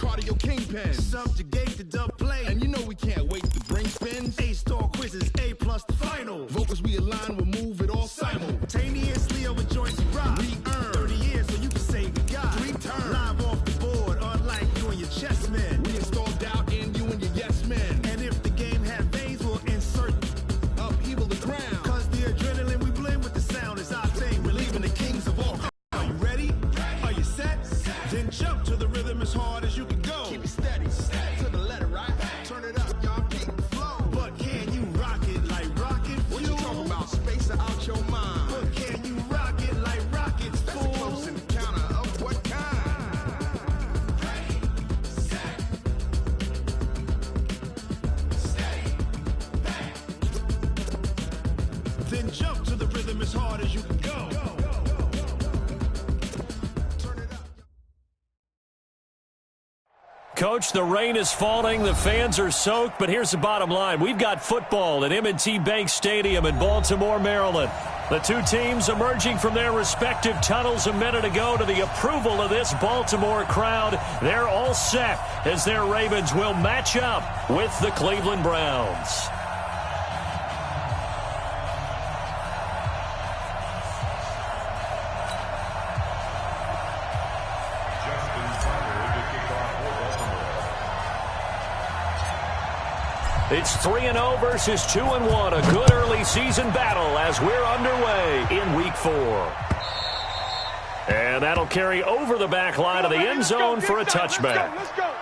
cardio kingpin. Subjugate the dub play. And you know we can't wait to bring spins. A-star quizzes, A+ the final. Vocals we align, we'll move it all simultaneously over joints we rock. We earn 30 years so you can say we got 3 turns. Live off the board, unlike you and your chess men. We install doubt in you and your yes men. And if the game had veins, we'll insert upheaval the ground. Cause the adrenaline we blend with the sound is our thing. We're leaving the kings of all. Are you ready? Are you set? Then jump to the rhythm as hard as you can go. Keep it steady, to the letter, right? Turn it up, y'all, keep the flow. But can you rock it like rocket fuel? What you talking about? Space out your mind. But can you rock it like rockets, fool? That's a close encounter of what kind? Ready, set, steady, bang. Then jump to the rhythm as hard as you can go. Coach, the rain is falling, the fans are soaked, but here's the bottom line. We've got football at M&T Bank Stadium in Baltimore, Maryland. The two teams emerging from their respective tunnels a minute ago to the approval of this Baltimore crowd. They're all set as their Ravens will match up with the Cleveland Browns. It's 3-0 versus 2-1. A good early season battle as we're underway in Week 4. And that'll carry over the back line of the end zone for a touchback. Let's go.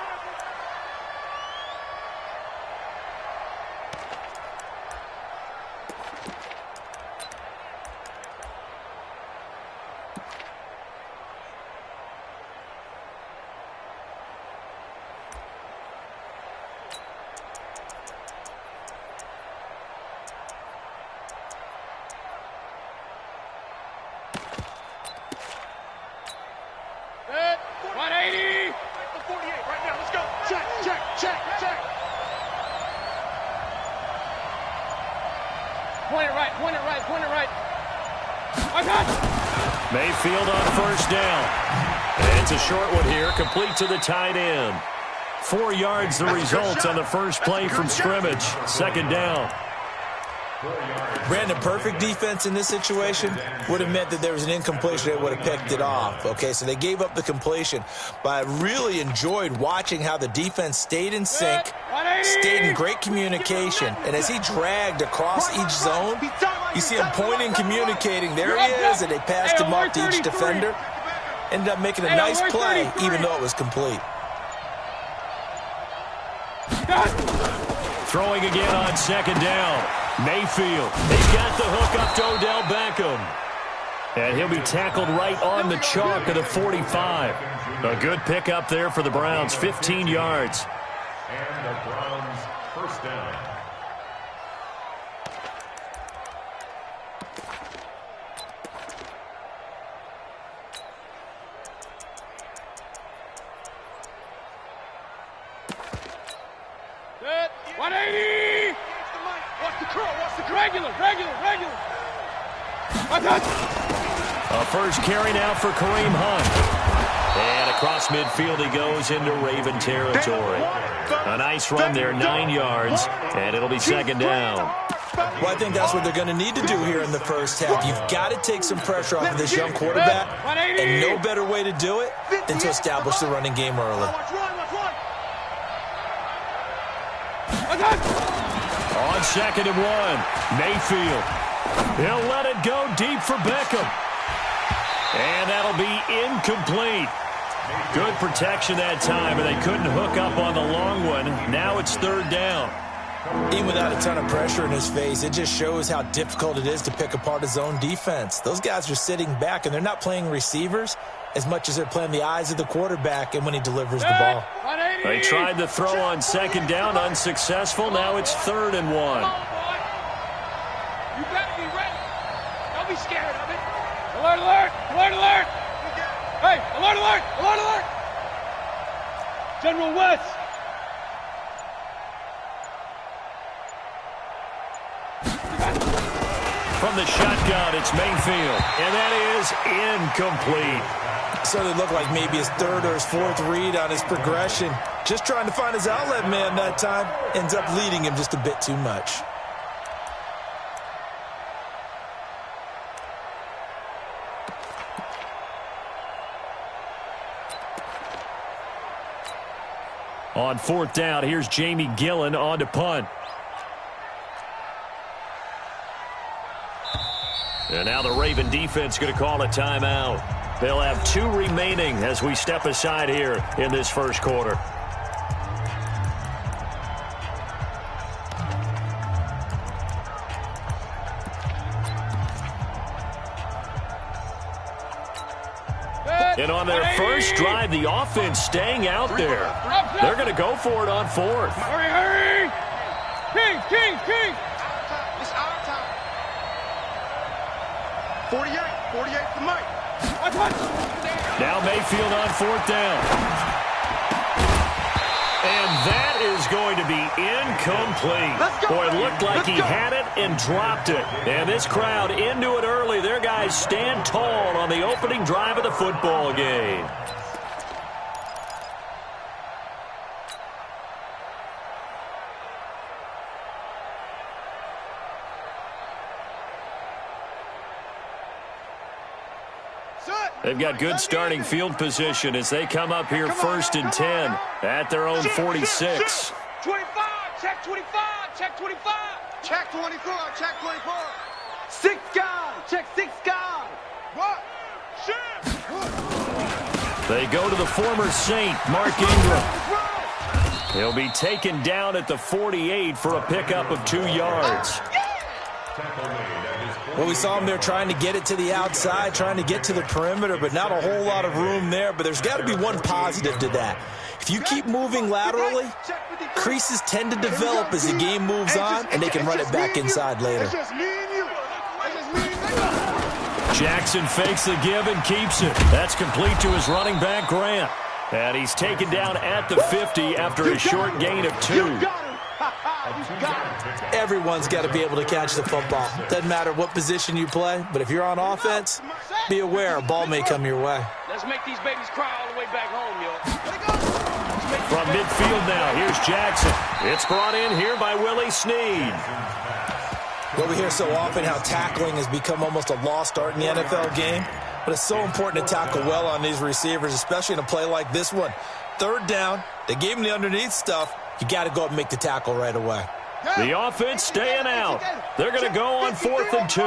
Point it right. Mayfield on first down. And it's a short one here, complete to the tight end. 4 yards the result on the first play from scrimmage. Second down. Brandon, perfect defense in this situation would have meant that there was an incompletion that would have picked it off. Okay, so they gave up the completion, but I really enjoyed watching how the defense stayed in sync, stayed in great communication, and as he dragged across each zone, you see him pointing, communicating. There he is, and they passed him off to each defender. Ended up making a nice play, even though it was complete. Throwing again on second down. Mayfield, he's got the hook up to Odell Beckham. And he'll be tackled right on the chalk of the 45. A good pickup there for the Browns, 15 yards. And the Browns first down. Good. 180. Watch the curl. Regular. A first carry now for Kareem Hunt. And across midfield he goes into Raven territory. A nice run there, 9 yards, and it'll be second down. Well, I think that's what they're going to need to do here in the first half. You've got to take some pressure off of this young quarterback, and no better way to do it than to establish the running game early. On second and 1, Mayfield. He'll let it go deep for Beckham. And that'll be incomplete. Good protection that time, and they couldn't hook up on the long one. Now it's third down. Even without a ton of pressure in his face, it just shows how difficult it is to pick apart his own defense. Those guys are sitting back, and they're not playing receivers as much as they're playing the eyes of the quarterback and when he delivers the ball. They tried the throw on second down, unsuccessful. Now it's third and 1. You better be ready. Don't be scared of it. Alert, alert, alert, alert. Hey, alert, alert, alert, alert. General West. From the shotgun, it's Mayfield. And that is incomplete. Certainly looked like maybe his third or his fourth read on his progression. Just trying to find his outlet man that time. Ends up leading him just a bit too much. On fourth down, here's Jamie Gillen on to punt. And now the Raven defense going to call a timeout. They'll have 2 remaining as we step aside here in this first quarter. And on their first drive, the offense staying out there. They're going to go for it on fourth. Hurry, hurry! King, King, King! It's our time. 48 for Mike. Now Mayfield on fourth down. And that is going to be incomplete. Boy, it looked like he had it and dropped it. And this crowd into it early. Their guys stand tall on the opening drive of the football game. They've got good starting field position as they come up here first and 10 at their own 46. 25, check 25, check 25. Check 24, check 24. 6 guys, check 6 guys. What? Shit. They go to the former Saint, Mark Ingram. He'll be taken down at the 48 for a pickup of 2 yards. Well, we saw him there trying to get it to the outside, trying to get to the perimeter, but not a whole lot of room there. But there's got to be one positive to that. If you keep moving laterally, creases tend to develop as the game moves on, and they can run it back inside later. Jackson fakes the give and keeps it. That's complete to his running back, Grant. And he's taken down at the 50 after a short gain of 2. Everyone's got to be able to catch the football. Doesn't matter what position you play, but if you're on offense, be aware a ball may come your way. Let's make these babies cry all the way back home, yo. From midfield now, here's Jackson. It's brought in here by Willie Snead. Well, we hear so often how tackling has become almost a lost art in the NFL game, but it's so important to tackle well on these receivers, especially in a play like this one. Third down, they gave him the underneath stuff. You got to go up and make the tackle right away. The offense staying out. They're going to go on 4th and 2.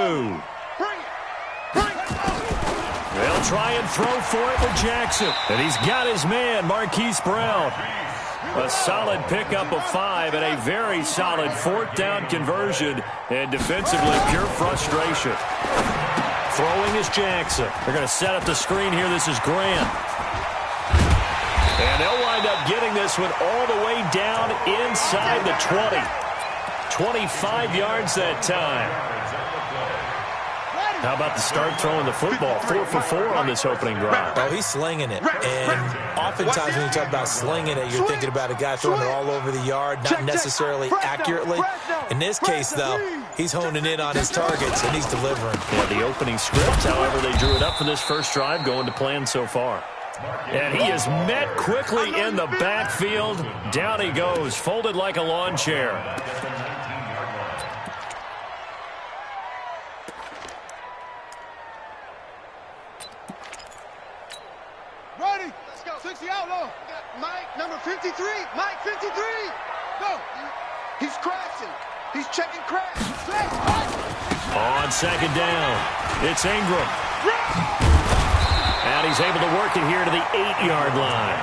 They'll try and throw for it with Jackson. And he's got his man, Marquise Brown. A solid pickup of 5 and a very solid 4th down conversion. And defensively, pure frustration. Throwing is Jackson. They're going to set up the screen here. This is Grant. And they'll wind up getting this one all the way down inside the 20. 25 yards that time. How about the start throwing the football? 4 for 4 on this opening drive. Oh, he's slinging it. And oftentimes when you talk about slinging it, you're thinking about a guy throwing it all over the yard, not necessarily accurately. In this case, though, he's honing in on his targets, and he's delivering. Yeah, the opening script, however, they drew it up for this first drive, going to plan so far. And he is met quickly in the backfield. Down he goes, folded like a lawn chair. Ready? Let's go. 60 outlaw. Mike, number 53. Mike, 53. Go. He's crashing. He's checking crash. On second down, it's Ingram. And he's able to work it here to the 8-yard line.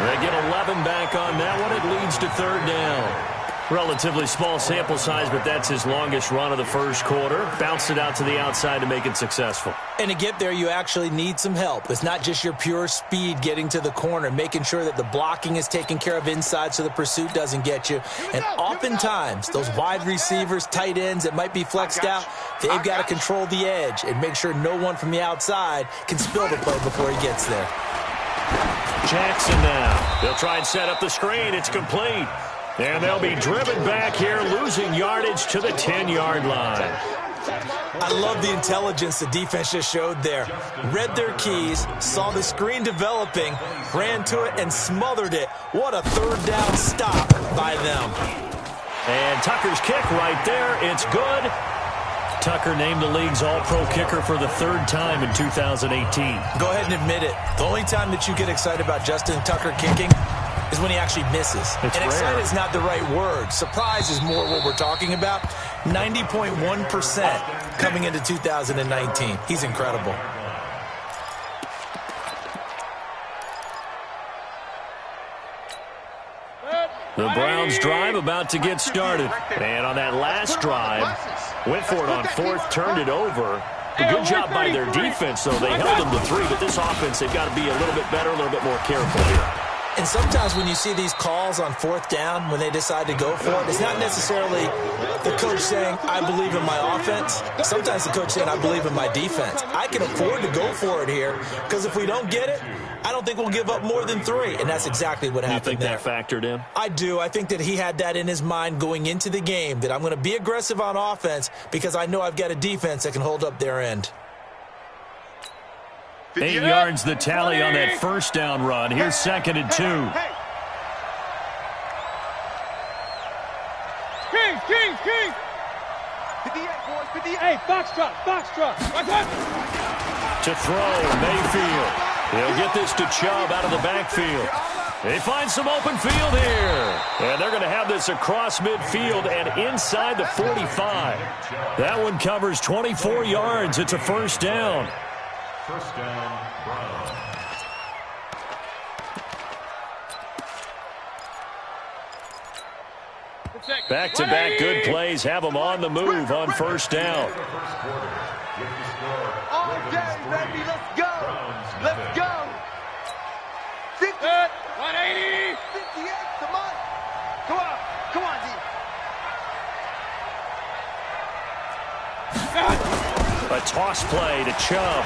They get 11 back on that one. It leads to 3rd down. Relatively small sample size, but that's his longest run of the first quarter. Bounced it out to the outside to make it successful. And to get there, you actually need some help. It's not just your pure speed getting to the corner, making sure that the blocking is taken care of inside so the pursuit doesn't get you. And oftentimes, those wide receivers, tight ends that might be flexed out, they've got to control the edge and make sure no one from the outside can spill the play before he gets there. Jackson now. They'll try and set up the screen. It's complete. And they'll be driven back here, losing yardage to the 10-yard line. I love the intelligence the defense just showed there. Read their keys, saw the screen developing, ran to it, and smothered it. What a third down stop by them. And Tucker's kick right there. It's good. Tucker named the league's all-pro kicker for the third time in 2018. Go ahead and admit it. The only time that you get excited about Justin Tucker kicking is when he actually misses. It's and rare. excited is not the right word. Surprise is more what we're talking about. 90.1% coming into 2019. He's incredible. The Browns drive about to get started. And on that last drive, went for it on fourth, turned it over. A good job by their defense, though. They held them to 3, but this offense, they've got to be a little bit better, a little bit more careful here. And sometimes when you see these calls on fourth down, when they decide to go for it, it's not necessarily the coach saying, I believe in my offense. Sometimes the coach saying, I believe in my defense. I can afford to go for it here because if we don't get it, I don't think we'll give up more than 3. And that's exactly what happened there. You think that factored in? I do. I think that he had that in his mind going into the game, that I'm going to be aggressive on offense because I know I've got a defense that can hold up their end. 8 yards the tally on that first down run. Here's 2nd and 2. King! 58, boys, 58. Hey, foxtrot. Watch out. To throw, Mayfield. He'll get this to Chubb out of the backfield. They find some open field here. And they're going to have this across midfield and inside the 45. That one covers 24 yards. It's a first down. First down, Browns. Back-to-back good plays have them on the move on first down. All day, baby, let's go. Let's go. 50, 180. 58, come on. Come on, D. A toss play to Chubb.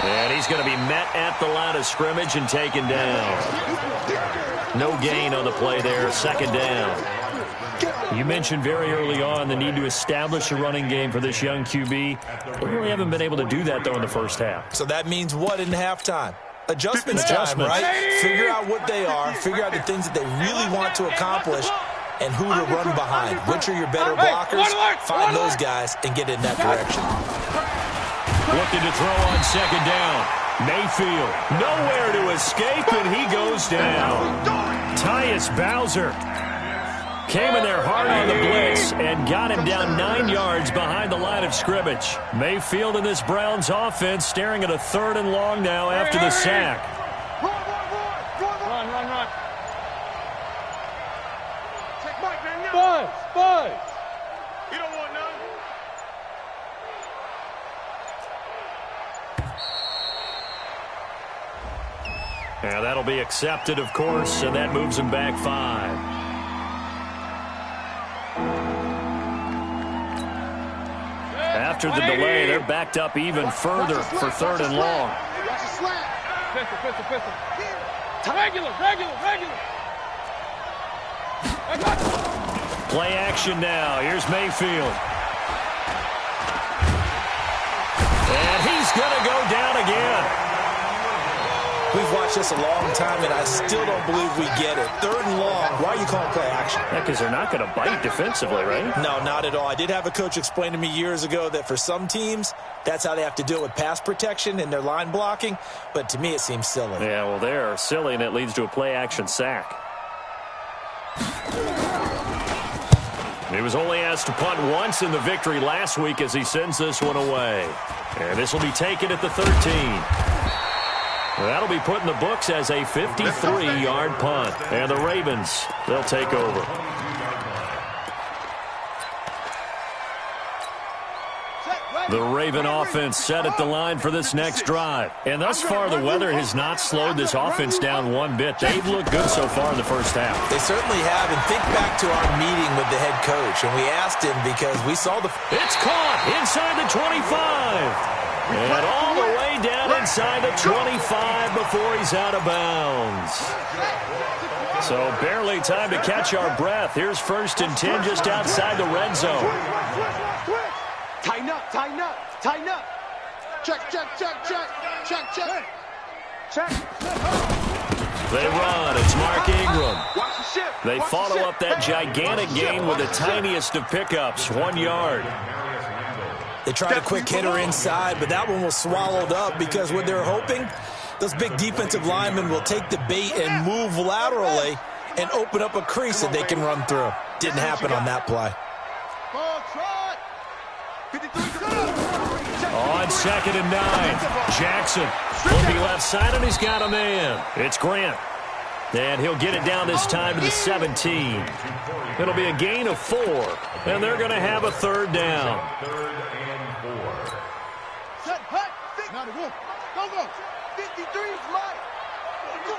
And he's going to be met at the line of scrimmage and taken down. No gain on the play there, 2nd down. You mentioned very early on the need to establish a running game for this young QB. We really haven't been able to do that, though, in the first half. So that means what in halftime? Adjustments time, right? Figure out what they are. Figure out the things that they really want to accomplish and who to run behind. Which are your better blockers? Find those guys and get in that direction. Looking to throw on 2nd down. Mayfield, nowhere to escape, and he goes down. Tyus Bowser came in there hard on the blitz and got him down 9 yards behind the line of scrimmage. Mayfield in this Browns offense staring at a 3rd and long now after the sack. Run. Take Mike, man, now. Buzz. You don't want none. Yeah, that'll be accepted, of course, and that moves him back 5. After the delay, they're backed up even further for 3rd and long. Watch the slant. Pistol. Regular. Play action now. Here's Mayfield. And he's going to go down again. We've watched this a long time, and I still don't believe we get it. 3rd and long. Why are you calling play action? Yeah, because they're not going to bite defensively, right? No, not at all. I did have a coach explain to me years ago that for some teams, that's how they have to deal with pass protection and their line blocking. But to me, it seems silly. Yeah, well, they're silly, and it leads to a play-action sack. He was only asked to punt once in the victory last week as he sends this one away. And this will be taken at the 13. That'll be put in the books as a 53-yard punt. And the Ravens, they'll take over. The Raven offense set at the line for this next drive. And thus far, the weather has not slowed this offense down one bit. They've looked good so far in the first half. They certainly have. And think back to our meeting with the head coach. And we asked him because we saw the... It's caught inside the 25. And all the way down inside the 25 before he's out of bounds. So barely time to catch our breath. Here's 1st and 10 just outside the red zone. Tighten up. Tighten up. Check, check, check, check. Check, check. Check. They run. It's Mark Ingram. Watch the shift. They follow up that gigantic gain with the tiniest of pickups, 1 yard. They tried a quick hitter inside, but that one was swallowed up because what they're hoping, those big defensive linemen will take the bait and move laterally and open up a crease that they can run through. Didn't happen on that play. On 2nd and 9, Jackson will be left side, and he's got a man. It's Grant. And he'll get it down this time to the 17. It'll be a gain of 4, and they're going to have a 3rd down. Set, hut, now the wolf. Go, go. 53 is Mike. Go.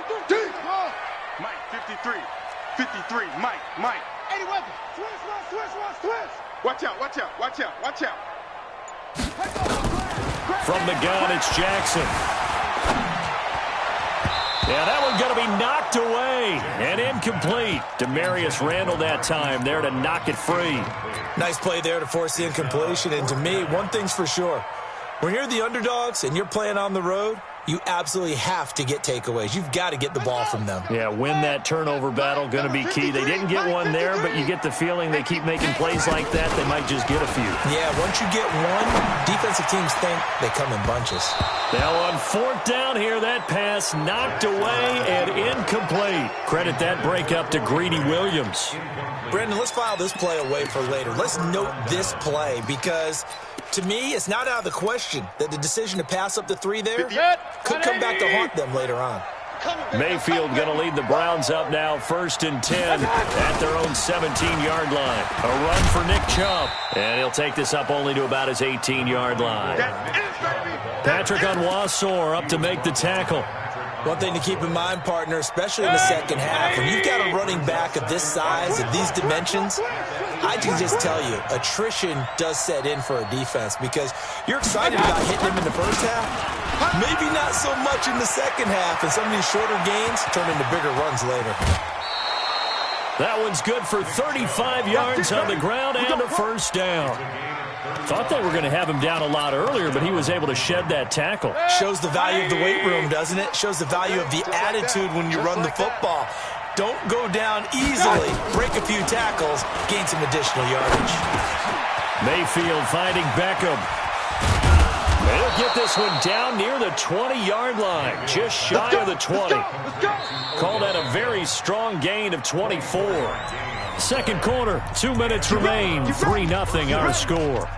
Mike, 53. 53, Mike. 80 weapon. Switch. Watch out, watch out, watch out, watch out. From the gun, it's Jackson. Yeah, that one's going to be knocked away and incomplete. Demarius Randall that time there to knock it free. Nice play there to force the incompletion. And to me, one thing's for sure. When you're the underdogs and you're playing on the road, you absolutely have to get takeaways. You've got to get the ball from them. Yeah, win that turnover battle, going to be key. They didn't get one there, but you get the feeling they keep making plays like that, they might just get a few. Yeah, once you get one, defensive teams think they come in bunches. Now on 4th down here, that pass knocked away and incomplete. Credit that breakup to Greedy Williams. Brandon, let's file this play away for later. Let's note this play because, to me, it's not out of the question that the decision to pass up the 3 there could come back to haunt them later on. Mayfield going to lead the Browns up now, 1st and 10 at their own 17-yard line. A run for Nick Chubb, and he'll take this up only to about his 18-yard line. Patrick Onwuasor up to make the tackle. One thing to keep in mind, partner, especially in the second half, when you've got a running back of this size, of these dimensions, I can just tell you, attrition does set in for a defense because you're excited about hitting him in the first half. Maybe not so much in the second half, and some of these shorter gains turn into bigger runs later. That one's good for 35 yards on the ground and a 1st down. Thought they were going to have him down a lot earlier, but he was able to shed that tackle. Shows the value of the weight room, doesn't it? Shows the value of the attitude when you run the football. Don't go down easily. Break a few tackles, gain some additional yardage. Mayfield finding Beckham. They'll get this one down near the 20-yard line, just shy of the 20. Call that a very strong gain of 24. 2nd quarter, 2 minutes remain, 3-0 our score.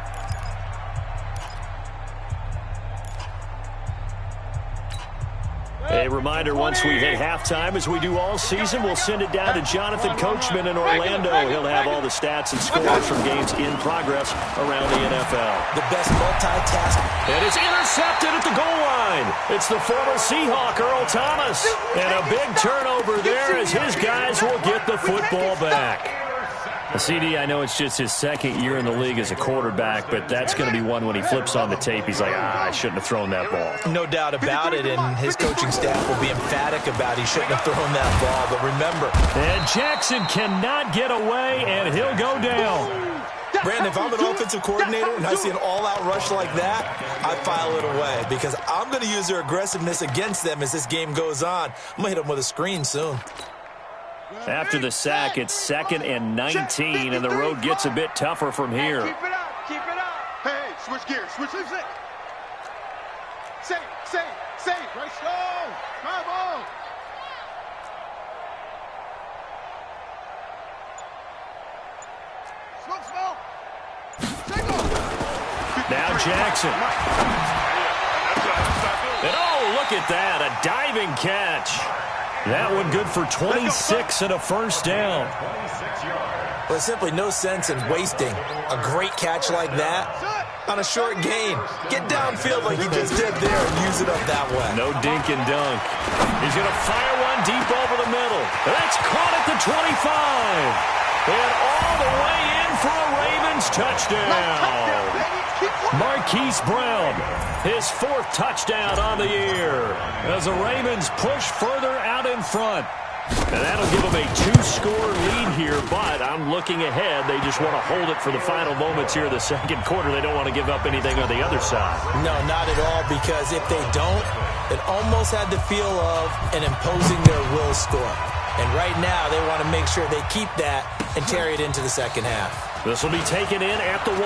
A reminder, once we hit halftime, as we do all season, we'll send it down to Jonathan Coachman in Orlando. He'll have all the stats and scores from games in progress around the NFL. The best multitask. It is intercepted at the goal line. It's the former Seahawk, Earl Thomas. And a big turnover there as his guys will get the football back. CD, I know it's just his 2nd year in the league as a quarterback, but that's going to be one when he flips on the tape. He's like, I shouldn't have thrown that ball. No doubt about it, and his coaching staff will be emphatic about he shouldn't have thrown that ball. But remember. And Jackson cannot get away, and he'll go down. Brandon, if I'm an offensive coordinator and I see an all-out rush like that, I file it away because I'm going to use their aggressiveness against them as this game goes on. I'm going to hit them with a screen soon. After the sack, it's 2nd and 19, and the road gets a bit tougher from here. Keep it up, keep it up. Hey, switch gears, switch. Safe. Right, go. Drive on. Smoke. Take off. Now Jackson. And oh, look at that, a diving catch. That one good for 26 and a 1st down. There's simply no sense in wasting a great catch like that on a short gain. Get downfield like he just did there and use it up that way. No dink and dunk. He's going to fire one deep over the middle. That's caught at the 25. And all the way in for a Ravens touchdown. Marquise Brown, his 4th touchdown on the year as the Ravens push further out in front. And that'll give them a 2-score lead here, but I'm looking ahead. They just want to hold it for the final moments here in the second quarter. They don't want to give up anything on the other side. No, not at all, because if they don't, it almost had the feel of an imposing their will score. And right now, they want to make sure they keep that and carry it into the second half. This will be taken in at the 1.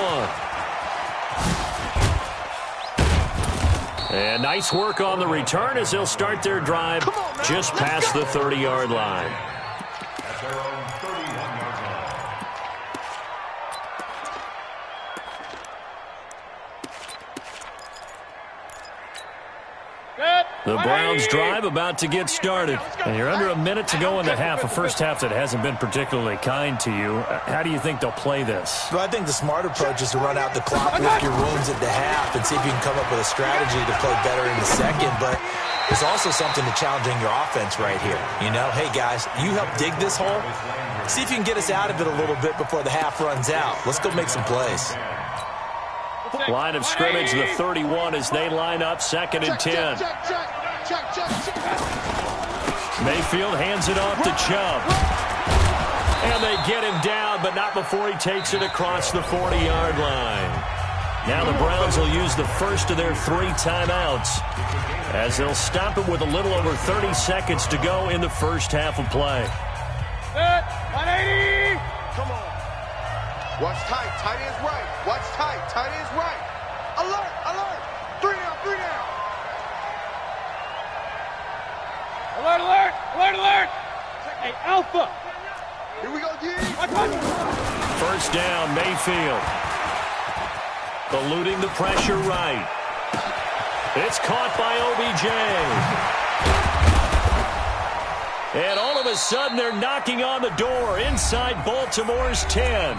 And nice work on the return as they'll start their drive just past the 30-yard line. At their own 31-yard line. The Browns drive about to get started. And you're under a minute to go in the half, a first half that hasn't been particularly kind to you. How do you think they'll play this? Well, I think the smart approach is to run out the clock, lick your wounds at the half, and see if you can come up with a strategy to play better in the second. But there's also something to challenging your offense right here. You know, hey, guys, you help dig this hole. See if you can get us out of it a little bit before the half runs out. Let's go make some plays. Line of scrimmage, the 31, as they line up, 2nd and 10. Mayfield hands it off to Chubb. And they get him down, but not before he takes it across the 40-yard line. Now the Browns will use the first of their 3 timeouts, as they'll stop it with a little over 30 seconds to go in the first half of play. 180! Come on. Watch tight. Tight end's right. Watch tight. Tight end's right. Alert. Alert. 3 down. 3 down. Alert, alert! Alert, alert! Hey, Alpha! Here we go, D. First down, Mayfield. Eluding the pressure right. It's caught by OBJ. And all of a sudden, they're knocking on the door inside Baltimore's 10.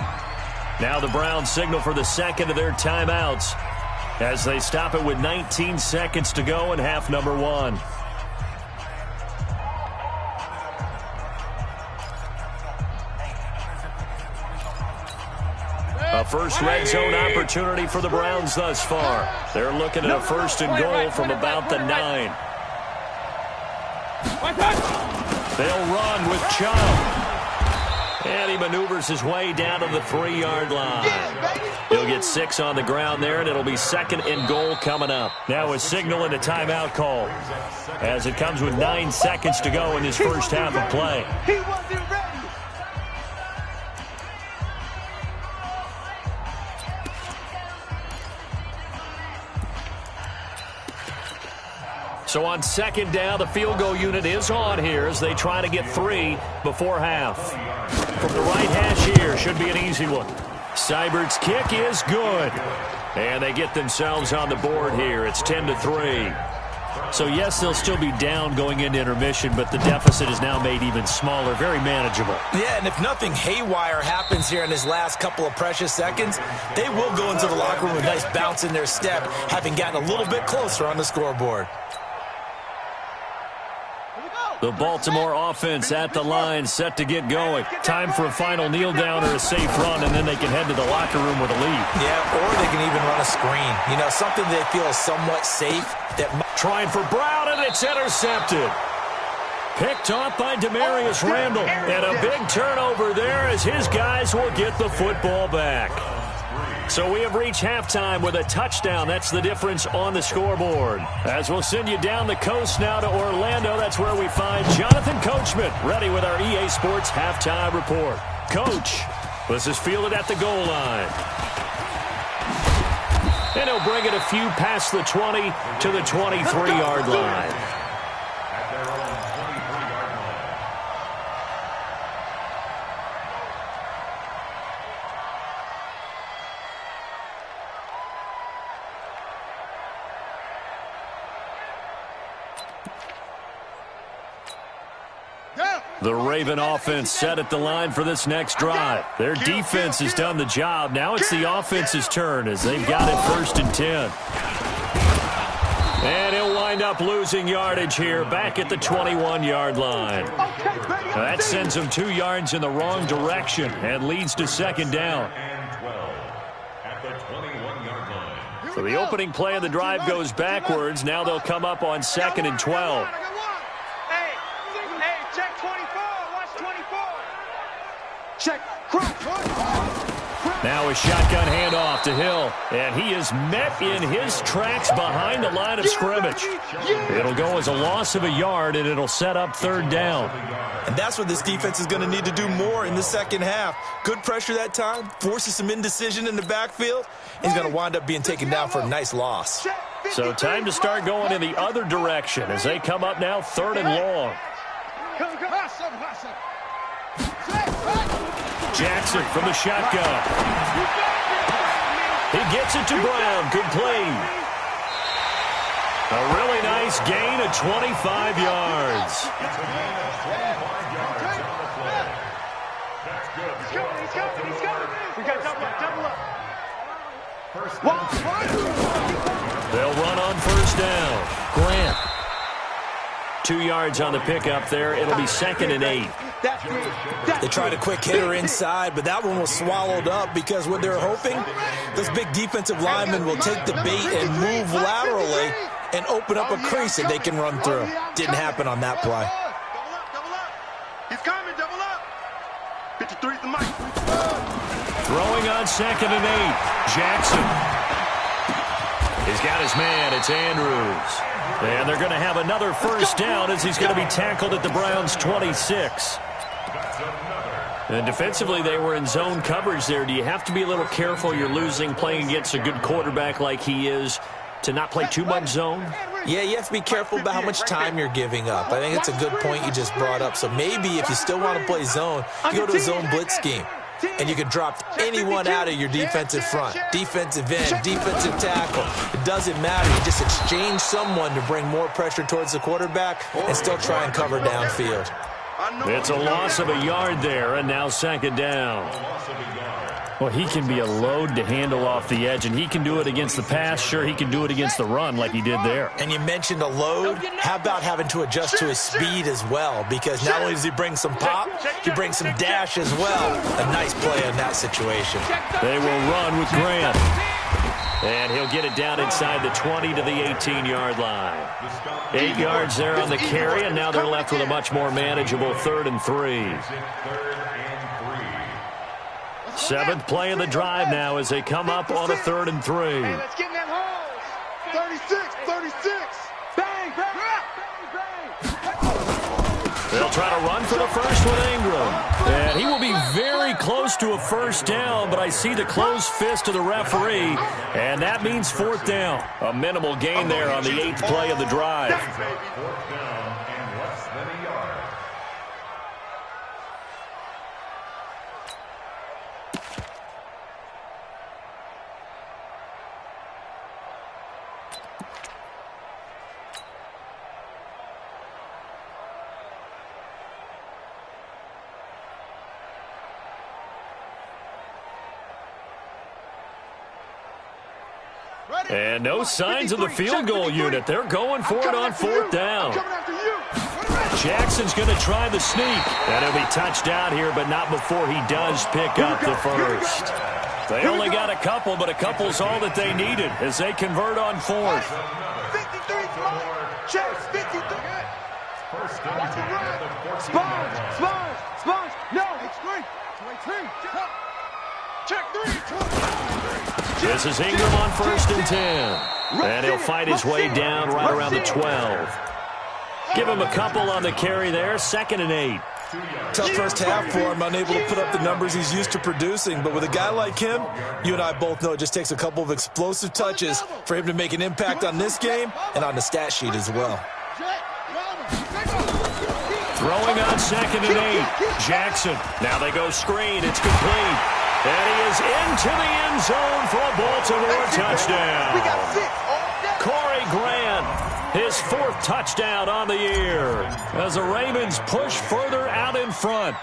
Now the Browns signal for the second of their timeouts as they stop it with 19 seconds to go in half number 1. A first red zone opportunity for the Browns thus far. They're looking at a 1st and goal from about the 9. They'll run with Chubb. And he maneuvers his way down to the 3-yard line. He'll get 6 on the ground there, and it'll be 2nd and goal coming up. Now a signal and a timeout call, as it comes with 9 seconds to go in this first half of play. He wasn't ready. So on 2nd down, the field goal unit is on here as they try to get 3 before half. From the right hash here, should be an easy one. Seibert's kick is good. And they get themselves on the board here. It's 10-3. So yes, they'll still be down going into intermission, but the deficit is now made even smaller, very manageable. Yeah, and if nothing haywire happens here in his last couple of precious seconds, they will go into the locker room with a nice bounce in their step, having gotten a little bit closer on the scoreboard. The Baltimore offense at the line, set to get going. Time for a final kneel down or a safe run, and then they can head to the locker room with a lead. Yeah, or they can even run a screen. You know, something they feel is somewhat safe. Trying for Brown, and it's intercepted. Picked off by Demarius Randall. And a big turnover there as his guys will get the football back. So we have reached halftime with a touchdown. That's the difference on the scoreboard. As we'll send you down the coast now to Orlando, that's where we find Jonathan Coachman, ready with our EA Sports halftime report. Coach, this is fielded at the goal line. And he'll bring it a few past the 20 to the 23-yard line. At their own 23-yard line. The Raven offense set at the line for this next drive. Their defense has done the job. Now it's the offense's turn as they've got it 1st and 10. And he'll wind up losing yardage here back at the 21-yard line. That sends him 2 yards in the wrong direction and leads to 2nd down. And 12 at the 21-yard line. So the opening play of the drive goes backwards. Now they'll come up on 2nd and 12. Check 24. Watch 24. Check. Cross. Now a shotgun handoff to Hill, and he is met in his tracks behind the line of scrimmage. It'll go as a loss of a yard, and it'll set up third down. And that's what this defense is going to need to do more in the second half. Good pressure that time, forces some indecision in the backfield. He's going to wind up being taken down for a nice loss. So time to start going in the other direction as they come up now third and long. Jackson from the shotgun. He gets it to Brown. Good play. A really nice gain of 25 yards. We got double up. They'll run on first down. Grant. 2 yards on the pickup there. It'll be 2nd and 8. They tried a quick hitter inside, but that one was swallowed up because what they're hoping, this big defensive lineman will take the bait and move laterally and open up a crease that they can run through. Didn't happen on that play. Double up. He's coming, double up. 53's the mic. Throwing on 2nd and 8. Jackson. He's got his man. It's Andrews. And they're going to have another first down as he's going to be tackled at the Browns' 26. And defensively, they were in zone coverage there. Do you have to be a little careful? You're losing playing against a good quarterback like he is to not play too much zone? Yeah, you have to be careful about how much time you're giving up. I think it's a good point you just brought up. So maybe if you still want to play zone, you go to a zone blitz scheme. And you can drop anyone out of your defensive front, defensive end, defensive tackle. It doesn't matter. You just exchange someone to bring more pressure towards the quarterback and still try and cover downfield. It's a loss of a yard there, and now 2nd down. Well, he can be a load to handle off the edge, and he can do it against the pass. Sure, he can do it against the run like he did there. And you mentioned a load. How about having to adjust to his speed as well? Because not only does he bring some pop, he brings some dash as well. A nice play in that situation. They will run with Grant. And he'll get it down inside the 20 to the 18-yard line. 8 yards there on the carry, and now they're left with a much more manageable 3rd and 3. 7th play of the drive now as they come up on a 3rd and 3. Hey, let's get in that hole. 36. Bang, bang, bang. They'll try to run for the first with Ingram. And he will be very close to a first down, but I see the closed fist of the referee, and that means 4th down. A minimal gain there on the 8th play of the drive. 4th down and less than a yard. And no signs of the field goal unit. They're going for it on 4th down. Jackson's going to try the sneak. And he'll be touched out here, but not before he does pick up the first. They only got a couple, but a couple's all that they needed as they convert on 4th. 53's mine. Check, 53. First down. Sponge. No. Check 3. This is Ingram on 1st and 10. And he'll fight his way down right around the 12. Give him a couple on the carry there. 2nd and 8. Tough first half for him, unable to put up the numbers he's used to producing. But with a guy like him, you and I both know it just takes a couple of explosive touches for him to make an impact on this game and on the stat sheet as well. Throwing on 2nd and 8. Jackson. Now they go screen. It's complete. And he is into the end zone for a Baltimore touchdown. We got 6 all day. Corey Grant, his 4th touchdown on the year as the Ravens push further out in front.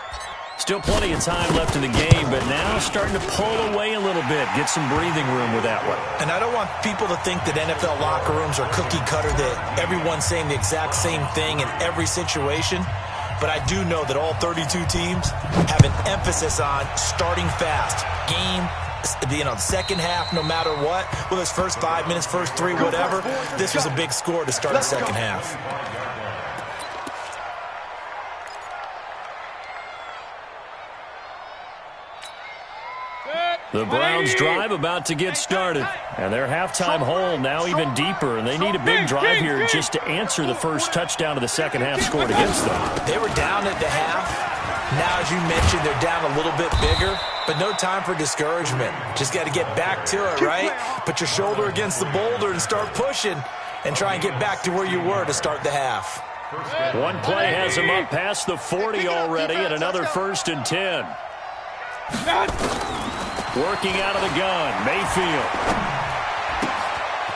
Still plenty of time left in the game, but now starting to pull away a little bit, get some breathing room with that one. And I don't want people to think that NFL locker rooms are cookie cutter, that everyone's saying the exact same thing in every situation. But I do know that all 32 teams have an emphasis on starting fast. The second half, no matter what, whether it's first 5 minutes, first 3, whatever, this was a big score to start the second half. The Browns drive about to get started. And their halftime hole now even deeper. And they need a big drive here just to answer the first touchdown of the second half scored against them. They were down at the half. Now, as you mentioned, they're down a little bit bigger. But no time for discouragement. Just got to get back to it, right? Put your shoulder against the boulder and start pushing. And try and get back to where you were to start the half. One play has him up past the 40 already. And another 1st and 10. Working out of the gun, Mayfield.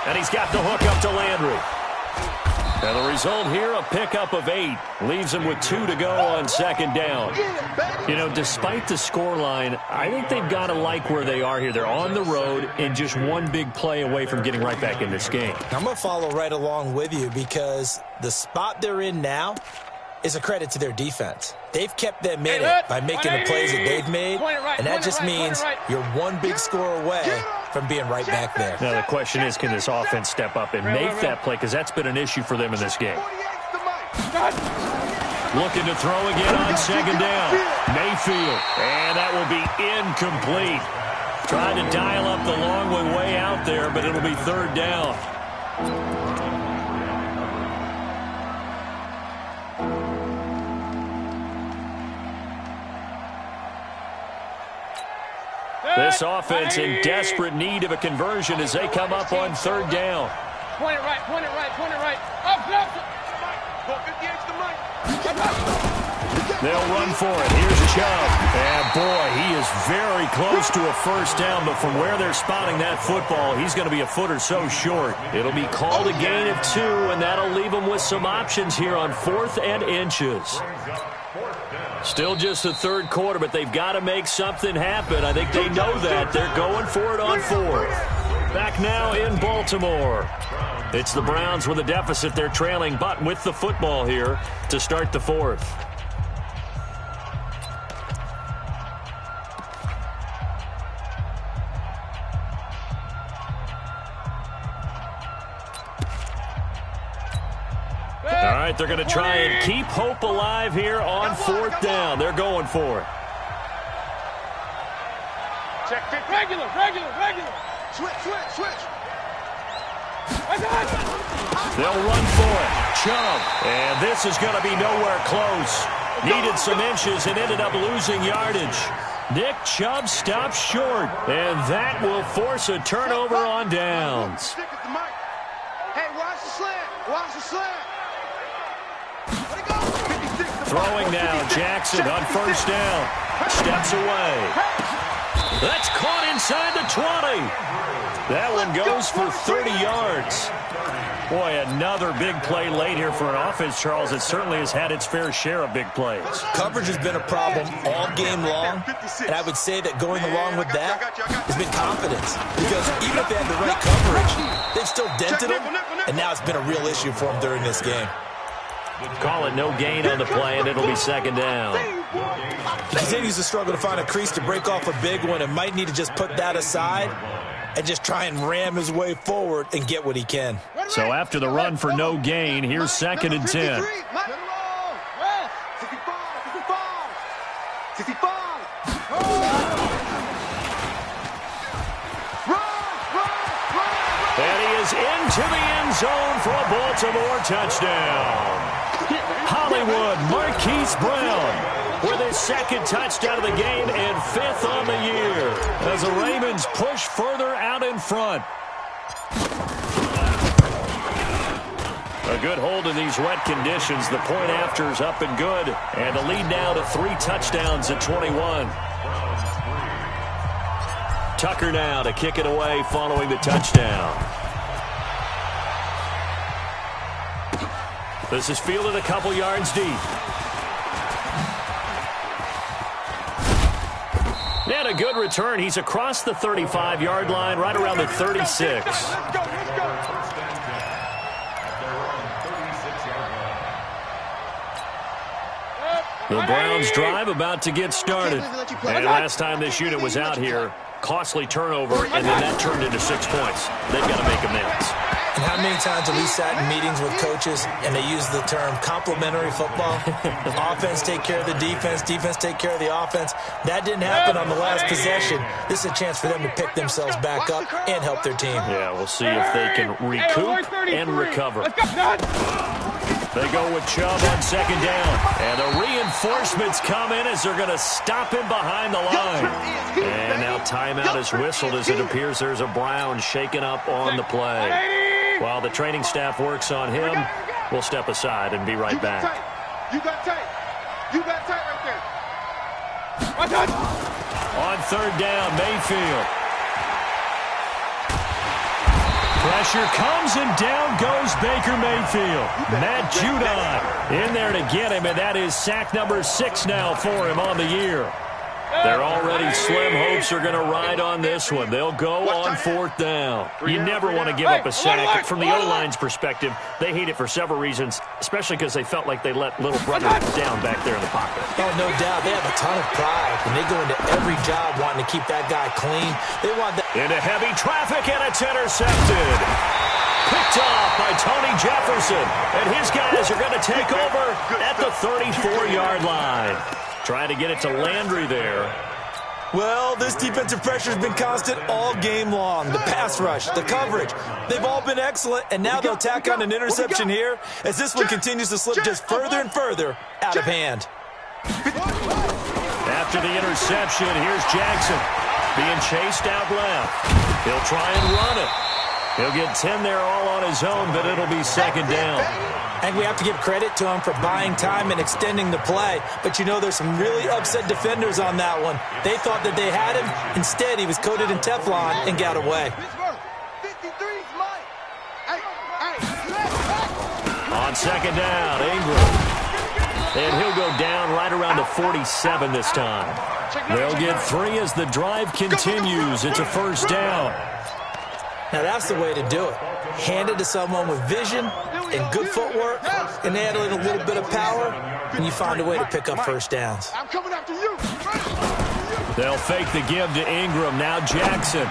And he's got the hook up to Landry. And the result here, a pickup of 8. Leaves him with 2 to go on second down. You know, despite the scoreline, I think they've got to like where they are here. They're on the road and just one big play away from getting right back in this game. I'm going to follow right along with you because the spot they're in now is a credit to their defense. They've kept them in it by making the plays that they've made, and that just means you're one big score away from being right back there. Now the question is, can this offense step up and make that play? Because that's been an issue for them in this game. Looking to throw again on second down. Mayfield, and that will be incomplete. Trying to dial up the long way out there, but it'll be third down. This offense in desperate need of a conversion as they come up on third down. Point it right, point it right, point it right. Up. They'll run for it. Here's Chubb. And, boy, he is very close to a first down, but from where they're spotting that football, he's going to be a foot or so short. It'll be called a gain of 2, and that'll leave them with some options here on 4th and inches. Still just the third quarter, but they've got to make something happen. I think they know that. They're going for it on 4th. Back now in Baltimore. It's the Browns with a deficit. They're trailing, but with the football here to start the 4th. All right, they're going to try and keep hope alive here on 4th down. They're going for it. Check fit. Regular. Switch. They'll run for it. Chubb. And this is going to be nowhere close. Needed some inches and ended up losing yardage. Nick Chubb stops short. And that will force a turnover on downs. Hey, watch the slant. Throwing now, Jackson on first down. Steps away. That's caught inside the 20. That one goes for 30 yards. Boy, another big play late here for an offense, Charles, that certainly has had its fair share of big plays. Coverage has been a problem all game long, and I would say that going along with that has been confidence. Because even if they had the right coverage, they've still dented them, and now it's been a real issue for them during this game. Call it no gain on the play, and it'll be second down. He continues to struggle to find a crease to break off a big one and might need to just put that aside and just try and ram his way forward and get what he can. So after the run for no gain, here's second and 10. And he is into the end zone for a Baltimore touchdown. Hollywood Marquise Brown with his second touchdown of the game and 5th on the year as the Ravens push further out in front. A good hold in these wet conditions. The point after is up and good. And the lead now to 3 touchdowns at 21. Tucker now to kick it away following the touchdown. This is fielded a couple yards deep. And a good return. He's across the 35-yard line, right around the 36. The Browns drive about to get started. And last time this unit was out here, Costly turnover, and then that turned into 6 points. They've got to make amends. And how many times have we sat in meetings with coaches and they use the term complementary football? Offense take care of the defense, defense take care of the offense. That didn't happen on the last possession. This is a chance for them to pick themselves back up and help their team. Yeah, we'll see if they can recoup and recover. They go with Chubb on second down. And the reinforcements come in as they're going to stop him behind the line. And now timeout is whistled as it appears there's a Brown shaken up on the play. While the training staff works on him, we'll step aside and be right back. You got tight. You got tight right there. On third down, Mayfield. Pressure comes and down goes Baker Mayfield. Matt Judon in there to get him, and that is sack number 6 now for him on the year. They're already slim hopes are going to ride on this one. They'll go on fourth down. You never want to give up a sack. From the O-line's perspective, they hate it for several reasons, especially because they felt like they let little brother down back there in the pocket. Oh, no doubt. They have a ton of pride. When they go into every job wanting to keep that guy clean, they want that. Into heavy traffic, and it's intercepted. Picked off by Tony Jefferson, and his guys are going to take over at the 34-yard line. Trying to get it to Landry there. Well, this defensive pressure has been constant all game long. The pass rush, the coverage, they've all been excellent, and now they'll tack on an interception here as this one continues to slip just further and further out of hand. After the interception, here's Jackson being chased out left. He'll try and run it. He'll get 10 there all on his own, but it'll be second down. And we have to give credit to him for buying time and extending the play. But you know there's some really upset defenders on that one. They thought that they had him. Instead, he was coated in Teflon and got away. On second down, Ingram. And he'll go down right around the 47 this time. They'll get 3 as the drive continues. It's a first down. Now, that's the way to do it. Hand it to someone with vision and good footwork, and add a little bit of power, and you find a way to pick up first downs. I'm coming after you. They'll fake the give to Ingram. Now Jackson.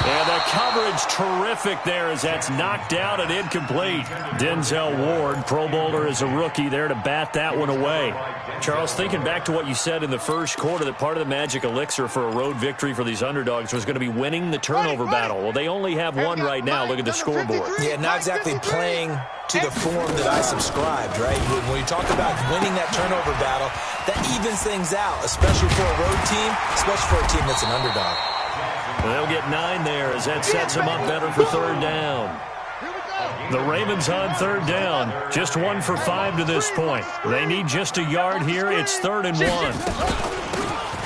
And the coverage terrific there as that's knocked out and incomplete. Denzel Ward, Pro Bowler as a rookie, there to bat that one away. Charles, thinking back to what you said in the first quarter, that part of the magic elixir for a road victory for these underdogs was going to be winning the turnover battle. Well, they only have one right now. Look at the scoreboard. Yeah, not exactly playing to the form that I subscribed, right? When you talk about winning that turnover battle, that evens things out, especially for a road team, especially for a team that's an underdog. They'll get 9 there as that sets them up better for third down. The Ravens on third down, just 1 for 5 to this point. They need just a yard here. It's 3rd and 1.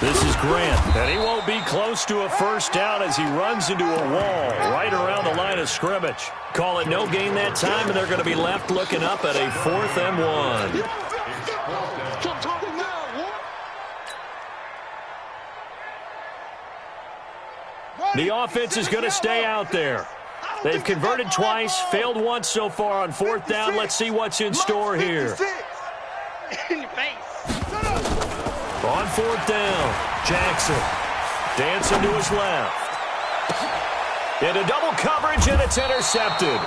This is Grant, and he won't be close to a first down as he runs into a wall right around the line of scrimmage. Call it no gain that time, and they're going to be left looking up at a 4th and 1. The offense is going to stay out there. They've converted twice, failed once so far on 4th down. Let's see what's in store here. On 4th down, Jackson dancing to his left. Into double coverage, and it's intercepted.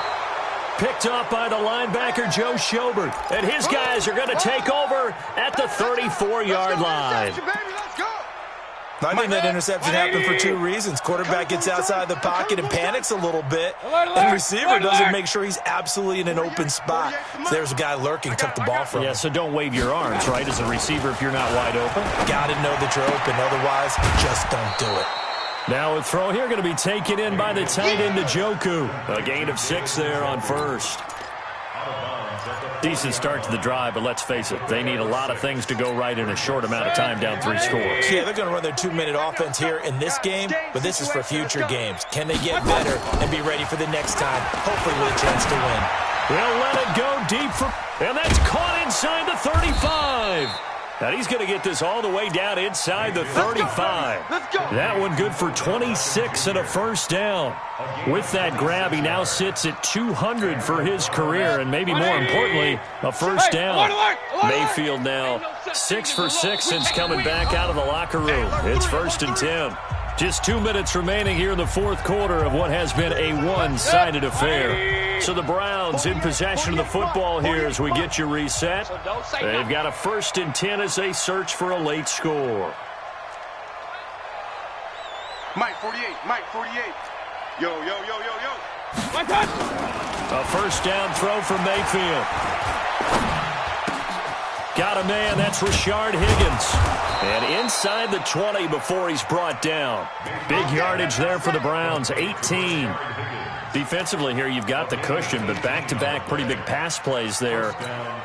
Picked up by the linebacker, Joe Schobert. And his guys are going to take over at the 34-yard line. I think that interception happened for 2 reasons. Quarterback gets outside the pocket and panics a little bit. And receiver doesn't make sure he's absolutely in an open spot. So there's a guy lurking, took the ball from him. Yeah, so don't wave your arms, right, as a receiver if you're not wide open. Got to know that you're open. Otherwise, just don't do it. Now a throw here going to be taken in by the tight end, Njoku. A gain of 6 there on first. Decent start to the drive, but let's face it, they need a lot of things to go right in a short amount of time, down 3 scores. Yeah, they're going to run their 2-minute offense here in this game, but this is for future games. Can they get better and be ready for the next time, hopefully with a chance to win? They'll let it go deep for, and that's caught inside the 35. And he's going to get this all the way down inside the 35. Let's go. That one good for 26 and a first down. With that grab, he now sits at 200 for his career, and maybe more importantly, a first down. Mayfield now 6 for 6 since coming back out of the locker room. It's 1st and 10. Just 2 minutes remaining here in the fourth quarter of what has been a one-sided affair. So the Browns in possession of the football here as we get you reset. They've got a 1st and 10 as they search for a late score. Mike 48, Mike 48. Yo, yo, yo, yo, yo. A first down throw from Mayfield. Got a man, that's Rashard Higgins. And inside the 20 before he's brought down. Big yardage there for the Browns, 18. Defensively here, you've got the cushion, but back-to-back pretty big pass plays there.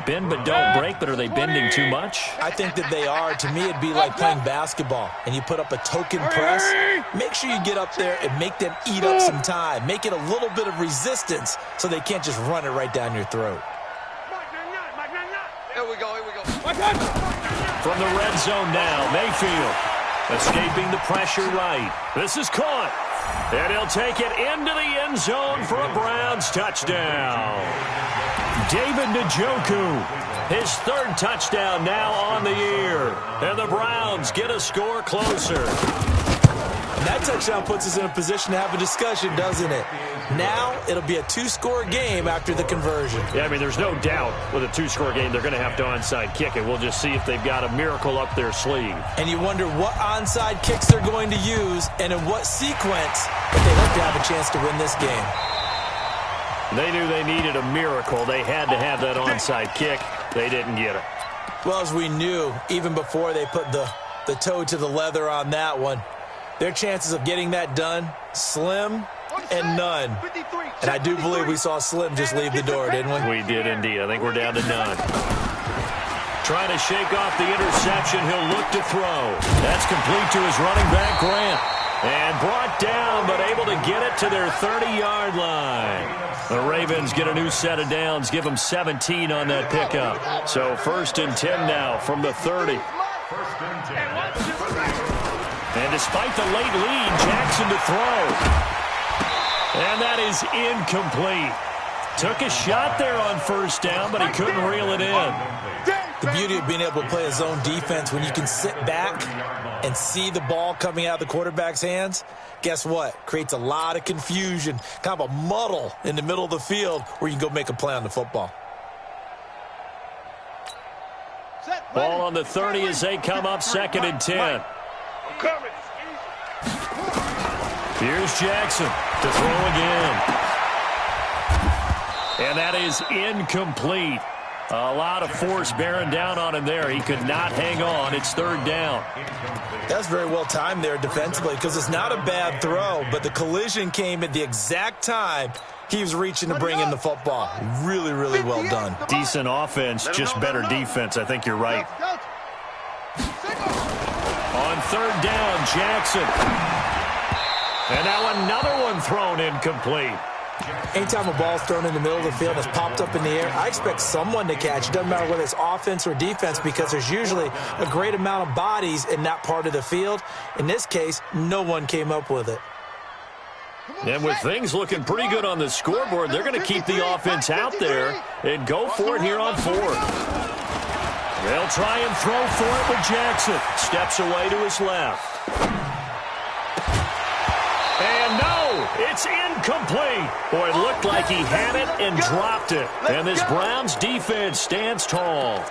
Bend but don't break, but are they bending too much? I think that they are. To me, it'd be like playing basketball, and you put up a token press. Make sure you get up there and make them eat up some time. Make it a little bit of resistance so they can't just run it right down your throat. Here we go, here we go. From the red zone now, Mayfield escaping the pressure right. This is caught. And he'll take it into the end zone for a Browns touchdown. David Njoku, his 3rd touchdown now on the year. And the Browns get a score closer. That touchdown puts us in a position to have a discussion, doesn't it? Now it'll be a 2-score game after the conversion. Yeah, I mean, there's no doubt with a 2-score game they're going to have to onside kick it. We'll just see if they've got a miracle up their sleeve. And you wonder what onside kicks they're going to use and in what sequence, but they hope to have a chance to win this game. They knew they needed a miracle. They had to have that onside kick. They didn't get it. Well, as we knew, even before they put the toe to the leather on that one, their chances of getting that done, slim and none. And I do believe we saw Slim just leave the door, didn't we? We did indeed. I think we're down to none. Trying to shake off the interception. He'll look to throw. That's complete to his running back, Grant. And brought down, but able to get it to their 30-yard line. The Ravens get a new set of downs, give them 17 on that pickup. So 1st and 10 now from the 30. And despite the late lead, Jackson to throw. And that is incomplete. Took a shot there on 1st down, but he couldn't reel it in. The beauty of being able to play a zone defense when you can sit back and see the ball coming out of the quarterback's hands, guess what? Creates a lot of confusion, kind of a muddle in the middle of the field where you can go make a play on the football. Ball on the 30 as they come up 2nd and 10. Here's Jackson to throw again. And that is incomplete. A lot of force bearing down on him there. He could not hang on. It's 3rd down. That's very well timed there defensively because it's not a bad throw, but the collision came at the exact time he was reaching to bring in the football. Really, really well done. Decent offense, just better defense. I think you're right. On 3rd down, Jackson. And now another one thrown incomplete. Anytime a ball's thrown in the middle of the field and it's popped up in the air, I expect someone to catch. It doesn't matter whether it's offense or defense because there's usually a great amount of bodies in that part of the field. In this case, no one came up with it. And with things looking pretty good on the scoreboard, they're going to keep the offense out there and go for it here on 4th. They'll try and throw for it with Jackson. Steps away to his left. And no, it's incomplete. Boy, it looked like he had it and dropped it. And this Browns defense stands tall.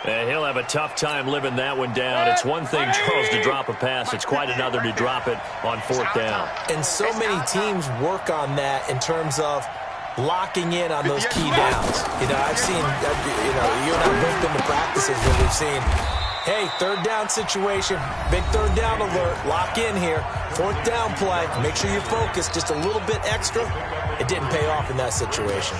And he'll have a tough time living that one down. It's one thing, Charles, to drop a pass. It's quite another to drop it on 4th down. And so many teams work on that in terms of locking in on those key downs. You know, I've seen, you and I both been to practices where we've seen, hey, 3rd down situation, big 3rd down alert, lock in here, 4th down play, make sure you focus just a little bit extra. It didn't pay off in that situation.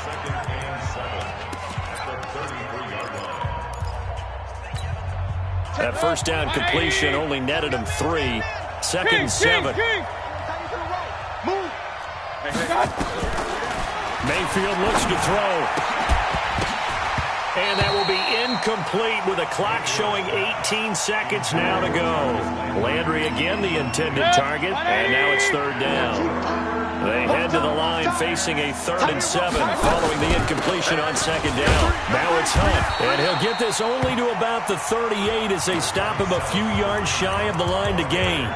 That 1st down completion only netted him 3. 2nd and 7. Mayfield looks to throw. And that will be incomplete with a clock showing 18 seconds now to go. Landry again the intended target, and now it's third down. They head to the line facing a 3rd and 7 following the incompletion on second down. Now it's Hunt, and he'll get this only to about the 38 as they stop him a few yards shy of the line to gain.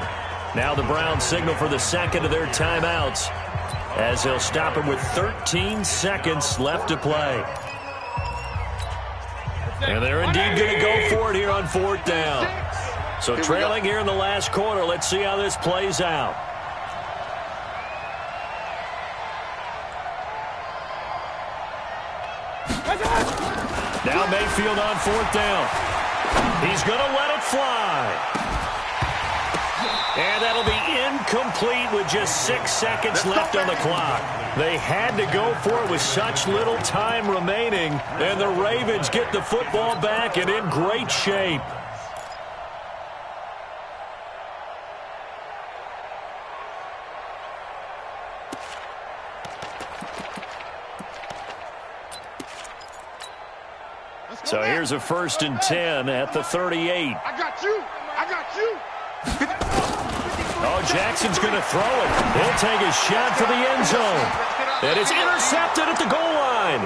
Now the Browns signal for the second of their timeouts as they'll stop him with 13 seconds left to play. And they're indeed going to go for it here on 4th down. So trailing here in the last quarter, let's see how this plays out. Now Mayfield on 4th down. He's going to let it fly. And that'll be incomplete with just 6 seconds left on the clock. They had to go for it with such little time remaining, and the Ravens get the football back and in great shape. So here's a 1st and 10 at the 38. I got you. I got you. Oh, Jackson's going to throw it. He'll take a shot for the end zone. And it's intercepted at the goal line.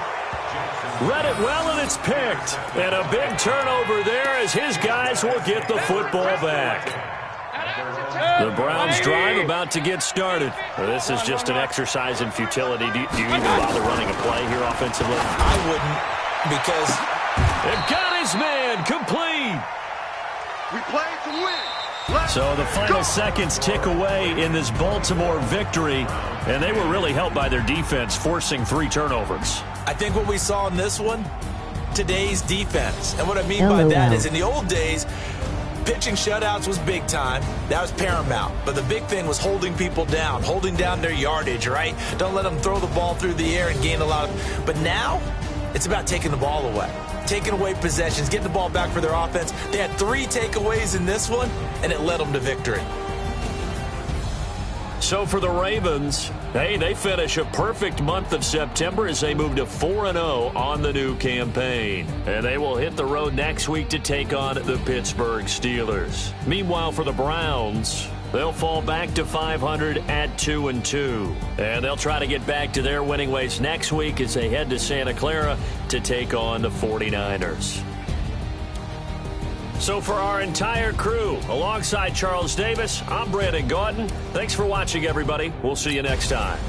Read it well, and it's picked. And a big turnover there as his guys will get the football back. The Browns drive about to get started. This is just an exercise in futility. Do you even bother running a play here offensively? I wouldn't, because they've got his man complete. We play to win. So the final seconds tick away in this Baltimore victory, and they were really helped by their defense forcing 3 turnovers. I think what we saw in this one, today's defense. And what I mean by that is in the old days, pitching shutouts was big time. That was paramount. But the big thing was holding people down, holding down their yardage, right? Don't let them throw the ball through the air and gain a lot of. But now, it's about taking the ball away. Taking away possessions, getting the ball back for their offense. They had 3 takeaways in this one, and it led them to victory. So for the Ravens, hey, they finish a perfect month of September as they move to 4-0 on the new campaign. And they will hit the road next week to take on the Pittsburgh Steelers. Meanwhile, for the Browns, they'll fall back to 500 at 2-2. And they'll try to get back to their winning ways next week as they head to Santa Clara to take on the 49ers. So for our entire crew, alongside Charles Davis, I'm Brandon Gaudin. Thanks for watching, everybody. We'll see you next time.